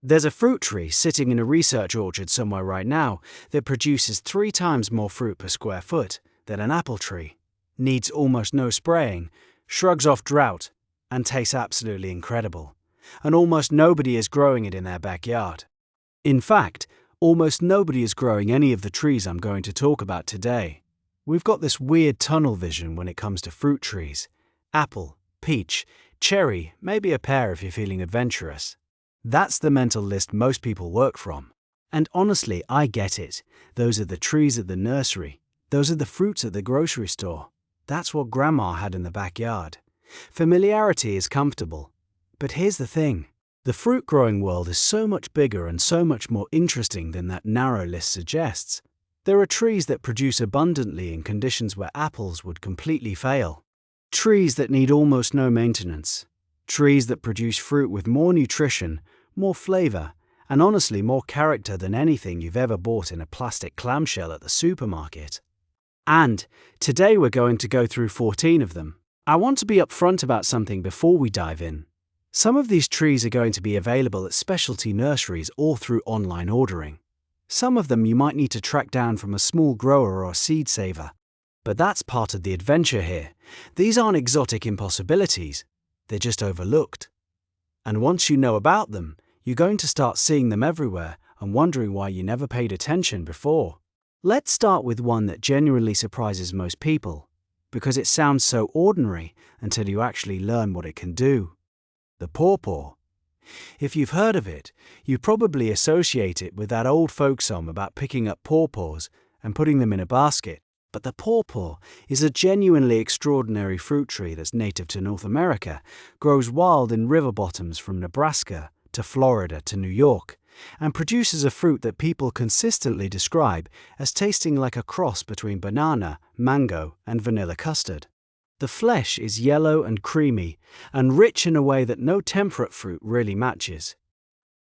There's a fruit tree sitting in a research orchard somewhere right now that produces 3 times more fruit per square foot than an apple tree, needs almost no spraying, shrugs off drought, and tastes absolutely incredible. And almost nobody is growing it in their backyard. In fact, almost nobody is growing any of the trees I'm going to talk about today. We've got this weird tunnel vision when it comes to fruit trees. Apple, peach, cherry, maybe a pear if you're feeling adventurous. That's the mental list most people work from. And honestly, I get it. Those are the trees at the nursery. Those are the fruits at the grocery store. That's what Grandma had in the backyard. Familiarity is comfortable. But here's the thing. The fruit-growing world is so much bigger and so much more interesting than that narrow list suggests. There are trees that produce abundantly in conditions where apples would completely fail. Trees that need almost no maintenance. Trees that produce fruit with more nutrition, more flavor, and honestly more character than anything you've ever bought in a plastic clamshell at the supermarket. And today we're going to go through 14 of them. I want to be upfront about something before we dive in. Some of these trees are going to be available at specialty nurseries or through online ordering. Some of them you might need to track down from a small grower or seed saver. But that's part of the adventure here. These aren't exotic impossibilities. They're just overlooked. And once you know about them, you're going to start seeing them everywhere and wondering why you never paid attention before. Let's start with one that genuinely surprises most people, because it sounds so ordinary until you actually learn what it can do. The pawpaw. If you've heard of it, you probably associate it with that old folk song about picking up pawpaws and putting them in a basket. But the pawpaw is a genuinely extraordinary fruit tree that's native to North America, grows wild in river bottoms from Nebraska to Florida to New York, and produces a fruit that people consistently describe as tasting like a cross between banana, mango, and vanilla custard. The flesh is yellow and creamy, and rich in a way that no temperate fruit really matches.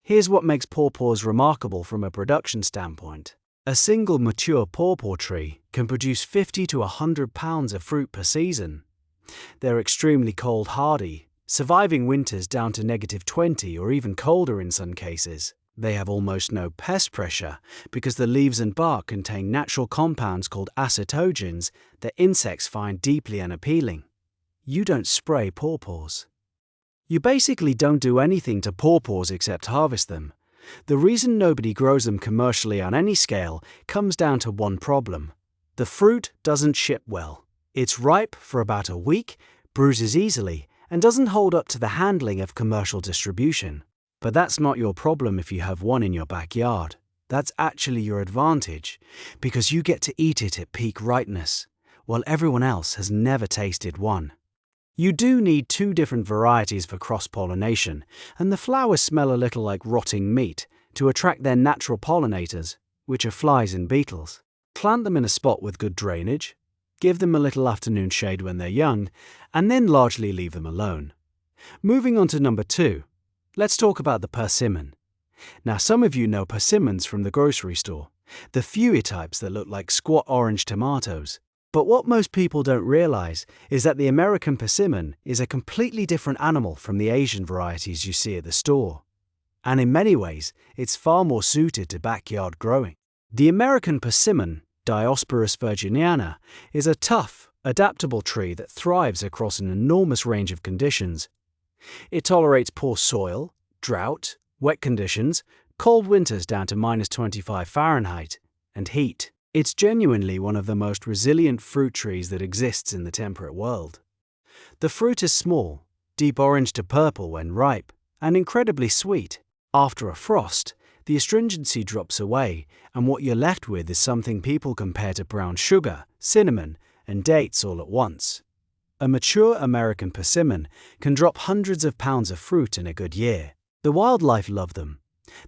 Here's what makes pawpaws remarkable from a production standpoint. A single mature pawpaw tree can produce 50 to 100 pounds of fruit per season. They're extremely cold hardy, surviving winters down to -20 or even colder in some cases. They have almost no pest pressure because the leaves and bark contain natural compounds called acetogens that insects find deeply unappealing. You don't spray pawpaws. You basically don't do anything to pawpaws except harvest them. The reason nobody grows them commercially on any scale comes down to one problem. The fruit doesn't ship well. It's ripe for about a week, bruises easily, and doesn't hold up to the handling of commercial distribution. But that's not your problem if you have one in your backyard. That's actually your advantage, because you get to eat it at peak ripeness, while everyone else has never tasted one. You do need 2 different varieties for cross-pollination, and the flowers smell a little like rotting meat to attract their natural pollinators, which are flies and beetles. Plant them in a spot with good drainage, give them a little afternoon shade when they're young, and then largely leave them alone. Moving on to number 2, let's talk about the persimmon. Now some of you know persimmons from the grocery store, the fewer types that look like squat orange tomatoes. But what most people don't realize is that the American persimmon is a completely different animal from the Asian varieties you see at the store. And in many ways, it's far more suited to backyard growing. The American persimmon, Diospyros virginiana, is a tough, adaptable tree that thrives across an enormous range of conditions. It tolerates poor soil, drought, wet conditions, cold winters down to -25 Fahrenheit, and heat. It's genuinely one of the most resilient fruit trees that exists in the temperate world. The fruit is small, deep orange to purple when ripe, and incredibly sweet. After a frost, the astringency drops away, and what you're left with is something people compare to brown sugar, cinnamon, and dates all at once. A mature American persimmon can drop hundreds of pounds of fruit in a good year. The wildlife love them.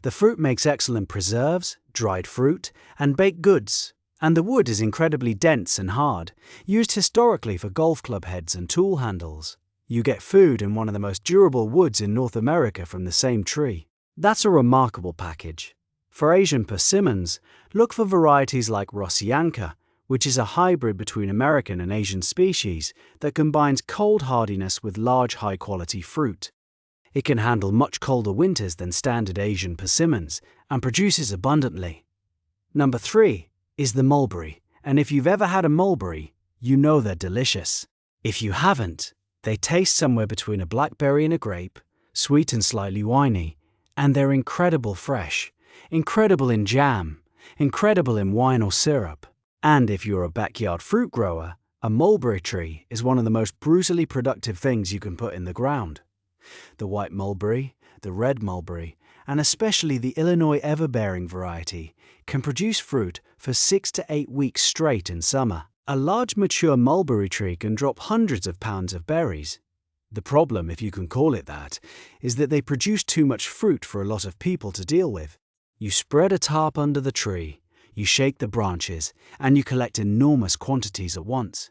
The fruit makes excellent preserves, dried fruit, and baked goods, and the wood is incredibly dense and hard, used historically for golf club heads and tool handles. You get food in one of the most durable woods in North America from the same tree. That's a remarkable package. For Asian persimmons, look for varieties like Rosyanka, which is a hybrid between American and Asian species that combines cold hardiness with large high-quality fruit. It can handle much colder winters than standard Asian persimmons and produces abundantly. Number 3 is the mulberry, and if you've ever had a mulberry, you know they're delicious. If you haven't, they taste somewhere between a blackberry and a grape, sweet and slightly winey, and they're incredible fresh, incredible in jam, incredible in wine or syrup. And if you're a backyard fruit grower, a mulberry tree is one of the most brutally productive things you can put in the ground. The white mulberry, the red mulberry, and especially the Illinois everbearing variety can produce fruit for 6 to 8 weeks straight in summer. A large mature mulberry tree can drop hundreds of pounds of berries. The problem, if you can call it that, is that they produce too much fruit for a lot of people to deal with. You spread a tarp under the tree, you shake the branches, and you collect enormous quantities at once.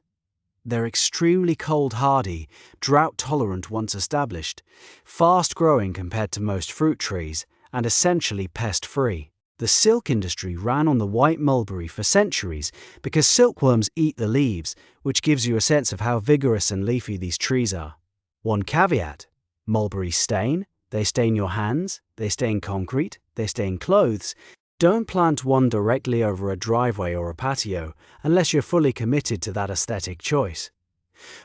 They're extremely cold-hardy, drought-tolerant once established, fast-growing compared to most fruit trees, and essentially pest-free. The silk industry ran on the white mulberry for centuries because silkworms eat the leaves, which gives you a sense of how vigorous and leafy these trees are. One caveat: mulberries stain. They stain your hands, they stain concrete, they stain clothes. Don't plant one directly over a driveway or a patio unless you're fully committed to that aesthetic choice.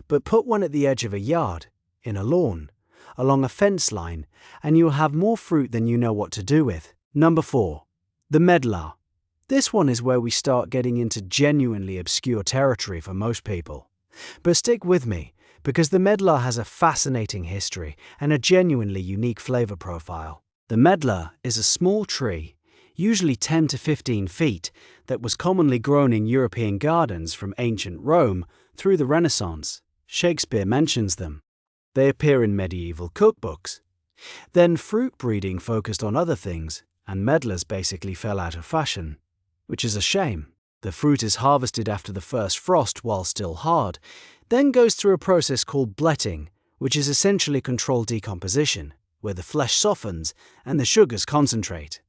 But put one at the edge of a yard, in a lawn, along a fence line, and you'll have more fruit than you know what to do with. Number 4. The medlar. This one is where we start getting into genuinely obscure territory for most people. But stick with me, because the medlar has a fascinating history and a genuinely unique flavor profile. The medlar is a small tree, usually 10 to 15 feet, that was commonly grown in European gardens from ancient Rome through the Renaissance. Shakespeare mentions them. They appear in medieval cookbooks. Then fruit breeding focused on other things, and medlars basically fell out of fashion, which is a shame. The fruit is harvested after the first frost while still hard, then goes through a process called bletting, which is essentially controlled decomposition, where the flesh softens and the sugars concentrate.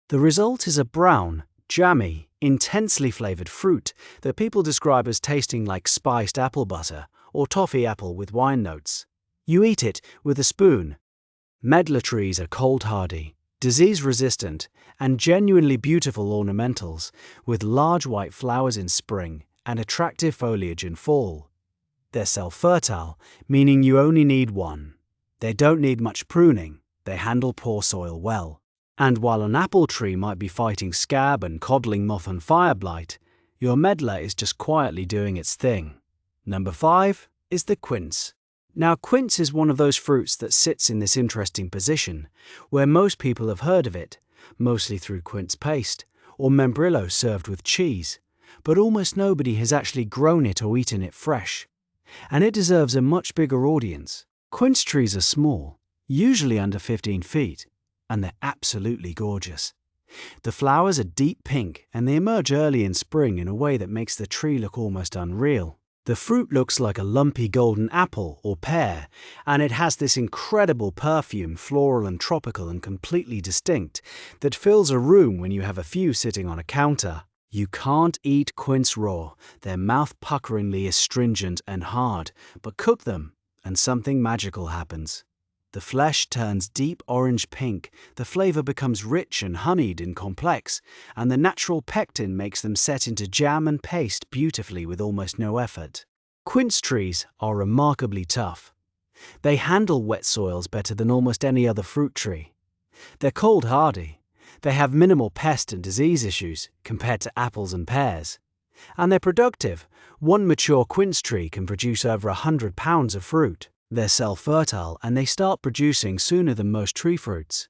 The result is a brown, jammy, intensely flavored fruit that people describe as tasting like spiced apple butter or toffee apple with wine notes. You eat it with a spoon. Medlar trees are cold-hardy, disease-resistant, and genuinely beautiful ornamentals, with large white flowers in spring and attractive foliage in fall. They're self-fertile, meaning you only need one. They don't need much pruning, they handle poor soil well. And while an apple tree might be fighting scab and codling moth and fire blight, your medlar is just quietly doing its thing. Number 5 is the quince. Now, quince is one of those fruits that sits in this interesting position, where most people have heard of it, mostly through quince paste, or membrillo served with cheese, but almost nobody has actually grown it or eaten it fresh. And it deserves a much bigger audience. Quince trees are small, usually under 15 feet, and they're absolutely gorgeous. The flowers are deep pink, and they emerge early in spring in a way that makes the tree look almost unreal. The fruit looks like a lumpy golden apple or pear, and it has this incredible perfume, floral and tropical and completely distinct, that fills a room when you have a few sitting on a counter. You can't eat quince raw. They're mouth-puckeringly astringent and hard, but cook them, and something magical happens. The flesh turns deep orange-pink, the flavor becomes rich and honeyed and complex, and the natural pectin makes them set into jam and paste beautifully with almost no effort. Quince trees are remarkably tough. They handle wet soils better than almost any other fruit tree. They're cold-hardy. They have minimal pest and disease issues compared to apples and pears. And they're productive. One mature quince tree can produce over 100 pounds of fruit. They're self-fertile and they start producing sooner than most tree fruits.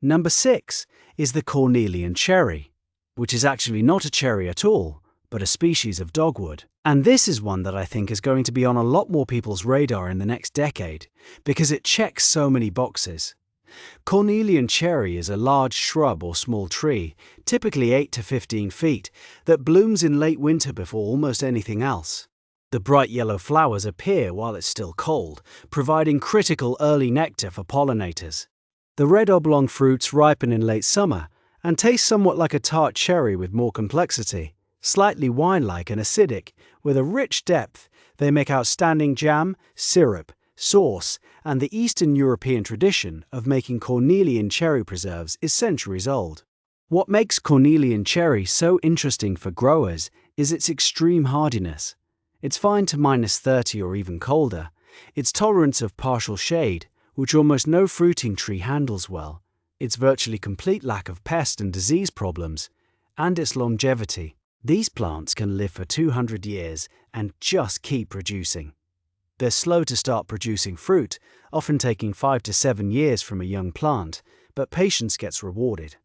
Number 6 is the cornelian cherry, which is actually not a cherry at all, but a species of dogwood. And this is one that I think is going to be on a lot more people's radar in the next decade, because it checks so many boxes. Cornelian cherry is a large shrub or small tree, typically 8 to 15 feet, that blooms in late winter before almost anything else. The bright yellow flowers appear while it's still cold, providing critical early nectar for pollinators. The red oblong fruits ripen in late summer and taste somewhat like a tart cherry with more complexity. Slightly wine-like and acidic, with a rich depth, they make outstanding jam, syrup, sauce, and the Eastern European tradition of making cornelian cherry preserves is centuries old. What makes cornelian cherry so interesting for growers is its extreme hardiness. It's fine to -30 or even colder, its tolerance of partial shade, which almost no fruiting tree handles well, its virtually complete lack of pest and disease problems, and its longevity. These plants can live for 200 years and just keep producing. They're slow to start producing fruit, often taking 5 to 7 years from a young plant, but patience gets rewarded.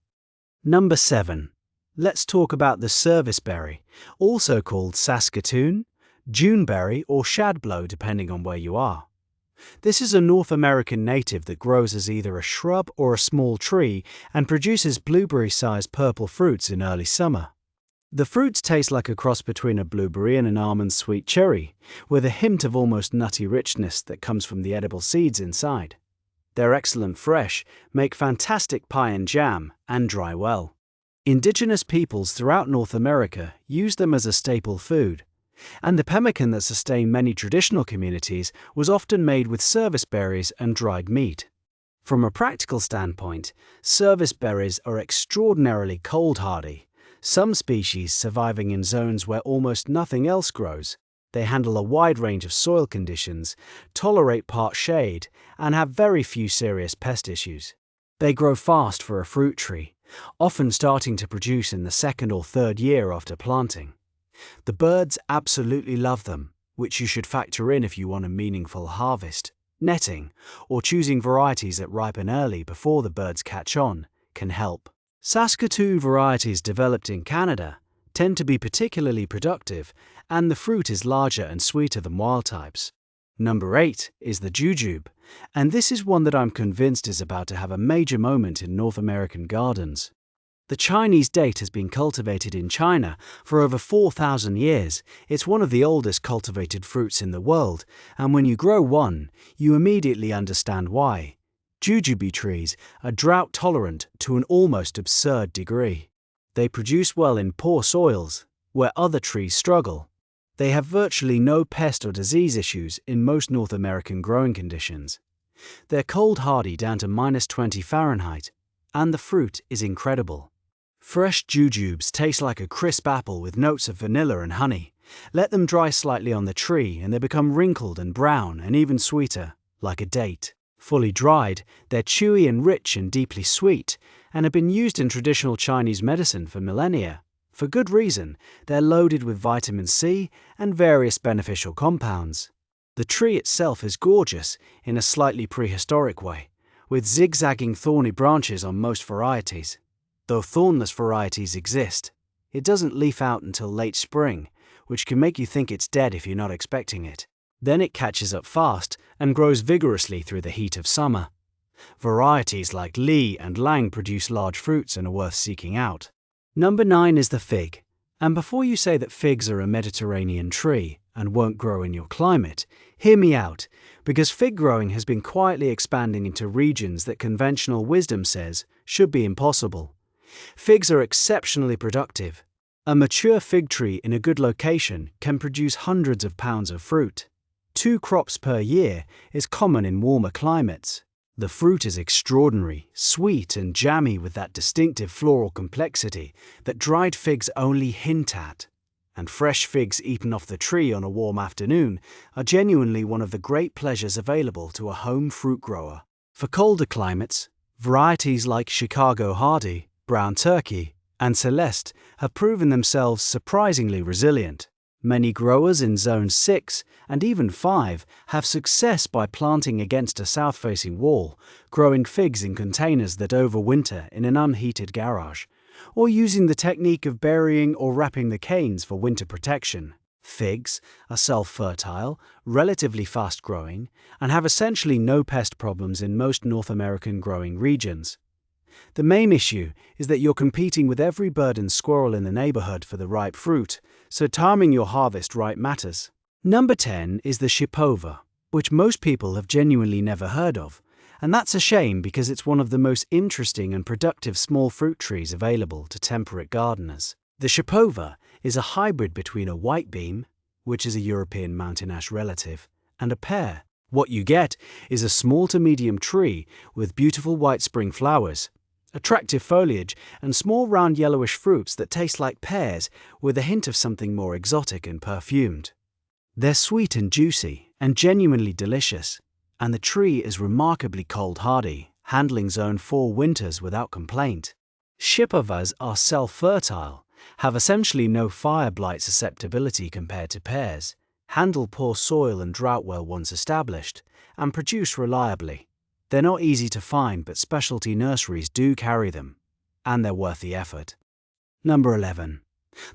Number 7. Let's talk about the serviceberry, also called Saskatoon, Juneberry, or shadblow depending on where you are. This is a North American native that grows as either a shrub or a small tree and produces blueberry-sized purple fruits in early summer. The fruits taste like a cross between a blueberry and an almond sweet cherry, with a hint of almost nutty richness that comes from the edible seeds inside. They're excellent fresh, make fantastic pie and jam, and dry well. Indigenous peoples throughout North America use them as a staple food, and the pemmican that sustained many traditional communities was often made with serviceberries and dried meat. From a practical standpoint, serviceberries are extraordinarily cold-hardy, some species surviving in zones where almost nothing else grows. They handle a wide range of soil conditions, tolerate part shade, and have very few serious pest issues. They grow fast for a fruit tree, often starting to produce in the second or third year after planting. The birds absolutely love them, which you should factor in if you want a meaningful harvest. Netting, or choosing varieties that ripen early before the birds catch on, can help. Saskatoon varieties developed in Canada tend to be particularly productive, and the fruit is larger and sweeter than wild types. Number 8 is the jujube, and this is one that I'm convinced is about to have a major moment in North American gardens. The Chinese date has been cultivated in China for over 4,000 years. It's one of the oldest cultivated fruits in the world, and when you grow one, you immediately understand why. Jujube trees are drought tolerant to an almost absurd degree. They produce well in poor soils, where other trees struggle. They have virtually no pest or disease issues in most North American growing conditions. They're cold hardy down to -20 Fahrenheit, and the fruit is incredible. Fresh jujubes taste like a crisp apple with notes of vanilla and honey. Let them dry slightly on the tree and they become wrinkled and brown and even sweeter, like a date. Fully dried, they're chewy and rich and deeply sweet, and have been used in traditional Chinese medicine for millennia. For good reason, they're loaded with vitamin C and various beneficial compounds. The tree itself is gorgeous in a slightly prehistoric way, with zigzagging thorny branches on most varieties. Though thornless varieties exist, it doesn't leaf out until late spring, which can make you think it's dead if you're not expecting it. Then it catches up fast and grows vigorously through the heat of summer. Varieties like Li and Lang produce large fruits and are worth seeking out. Number 9 is the fig. And before you say that figs are a Mediterranean tree and won't grow in your climate, hear me out, because fig growing has been quietly expanding into regions that conventional wisdom says should be impossible. Figs are exceptionally productive. A mature fig tree in a good location can produce hundreds of pounds of fruit. 2 crops per year is common in warmer climates. The fruit is extraordinary, sweet and jammy with that distinctive floral complexity that dried figs only hint at. And fresh figs eaten off the tree on a warm afternoon are genuinely one of the great pleasures available to a home fruit grower. For colder climates, varieties like Chicago Hardy, Brown Turkey, and Celeste have proven themselves surprisingly resilient. Many growers in Zones 6 and even 5 have success by planting against a south-facing wall, growing figs in containers that overwinter in an unheated garage, or using the technique of burying or wrapping the canes for winter protection. Figs are self-fertile, relatively fast-growing, and have essentially no pest problems in most North American growing regions. The main issue is that you're competing with every bird and squirrel in the neighborhood for the ripe fruit, so timing your harvest right matters. Number 10 is the Shipova, which most people have genuinely never heard of, and that's a shame because it's one of the most interesting and productive small fruit trees available to temperate gardeners. The Shipova is a hybrid between a white beam, which is a European mountain ash relative, and a pear, What you get is a small to medium tree with beautiful white spring flowers, attractive foliage, and small round yellowish fruits that taste like pears with a hint of something more exotic and perfumed. They're sweet and juicy and genuinely delicious, and the tree is remarkably cold hardy, handling zone 4 winters without complaint. Shipovas are self-fertile, have essentially no fire blight susceptibility compared to pears, handle poor soil and drought well once established, and produce reliably. They're not easy to find, but specialty nurseries do carry them, and they're worth the effort. Number 11.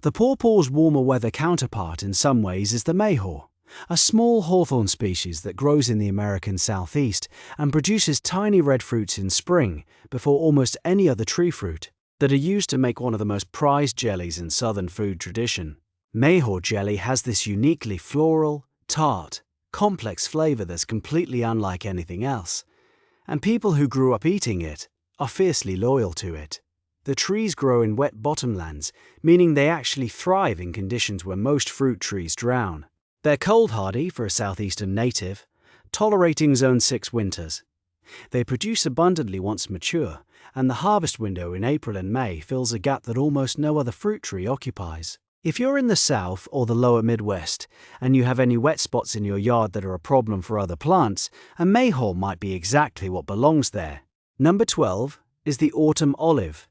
The pawpaw's warmer weather counterpart in some ways is the mayhaw, a small hawthorn species that grows in the American southeast and produces tiny red fruits in spring before almost any other tree fruit, that are used to make one of the most prized jellies in Southern food tradition. Mayhaw jelly has this uniquely floral, tart, complex flavor that's completely unlike anything else, and people who grew up eating it are fiercely loyal to it. The trees grow in wet bottomlands, meaning they actually thrive in conditions where most fruit trees drown. They're cold hardy for a southeastern native, tolerating zone 6 winters. They produce abundantly once mature, and the harvest window in April and May fills a gap that almost no other fruit tree occupies. If you're in the South or the lower Midwest, and you have any wet spots in your yard that are a problem for other plants, a mayhaw might be exactly what belongs there. Number 12 is the autumn olive.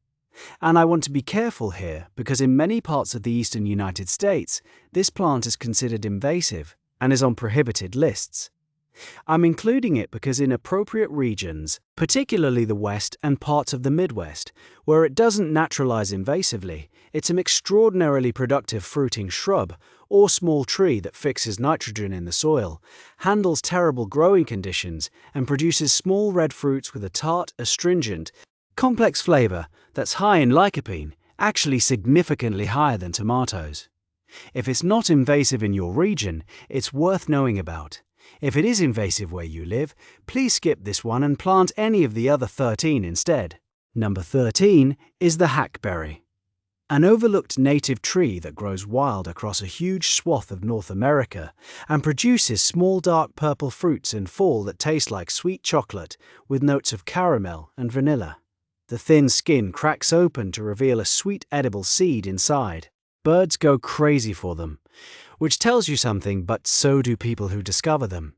And I want to be careful here because in many parts of the eastern United States, this plant is considered invasive and is on prohibited lists. I'm including it because in appropriate regions, particularly the West and parts of the Midwest, where it doesn't naturalize invasively, it's an extraordinarily productive fruiting shrub or small tree that fixes nitrogen in the soil, handles terrible growing conditions, and produces small red fruits with a tart, astringent, complex flavor that's high in lycopene, actually significantly higher than tomatoes. If it's not invasive in your region, it's worth knowing about. If it is invasive where you live, please skip this one and plant any of the other 13 instead. Number 13 is the hackberry, an overlooked native tree that grows wild across a huge swath of North America and produces small dark purple fruits in fall that taste like sweet chocolate with notes of caramel and vanilla. The thin skin cracks open to reveal a sweet edible seed inside. Birds go crazy for them, which tells you something, but so do people who discover them.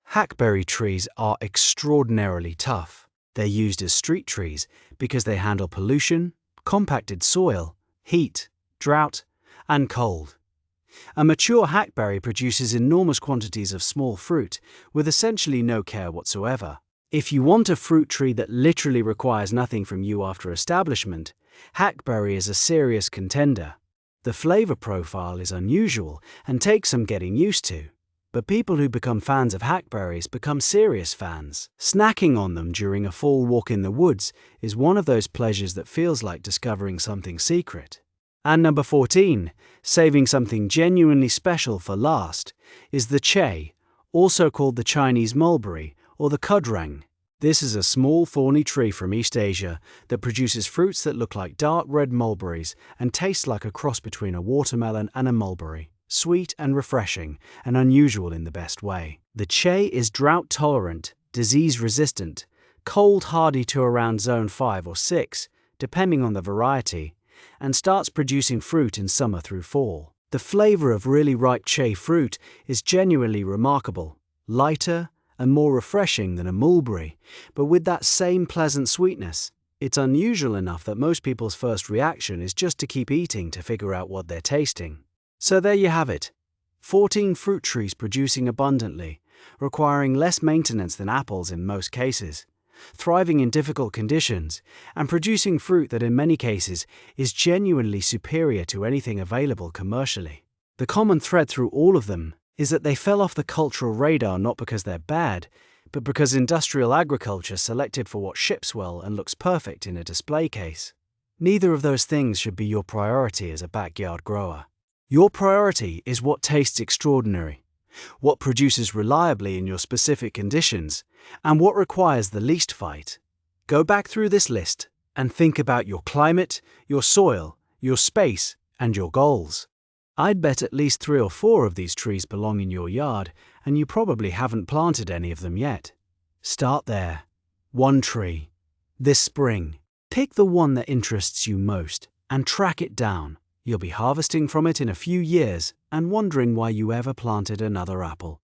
Hackberry trees are extraordinarily tough. They're used as street trees because they handle pollution, compacted soil, heat, drought, and cold. A mature hackberry produces enormous quantities of small fruit with essentially no care whatsoever. If you want a fruit tree that literally requires nothing from you after establishment, hackberry is a serious contender. The flavor profile is unusual and takes some getting used to, but people who become fans of hackberries become serious fans. Snacking on them during a fall walk in the woods is one of those pleasures that feels like discovering something secret. And number 14, saving something genuinely special for last, is the che, also called the Chinese mulberry or the kudrang. This is a small thorny tree from East Asia that produces fruits that look like dark red mulberries and taste like a cross between a watermelon and a mulberry. Sweet and refreshing, and unusual in the best way. The che is drought tolerant, disease resistant, cold hardy to around zone 5 or 6, depending on the variety, and starts producing fruit in summer through fall. The flavor of really ripe che fruit is genuinely remarkable, lighter and more refreshing than a mulberry, but with that same pleasant sweetness. It's unusual enough that most people's first reaction is just to keep eating to figure out what they're tasting. So there you have it. 14 fruit trees producing abundantly, requiring less maintenance than apples in most cases, thriving in difficult conditions, and producing fruit that in many cases is genuinely superior to anything available commercially. The common thread through all of them is that they fell off the cultural radar not because they're bad, but because industrial agriculture selected for what ships well and looks perfect in a display case. Neither of those things should be your priority as a backyard grower. Your priority is what tastes extraordinary, what produces reliably in your specific conditions, and what requires the least fight. Go back through this list and think about your climate, your soil, your space, and your goals. I'd bet at least 3 or 4 of these trees belong in your yard, and you probably haven't planted any of them yet. Start there. One tree. This spring. Pick the one that interests you most and track it down. You'll be harvesting from it in a few years and wondering why you ever planted another apple.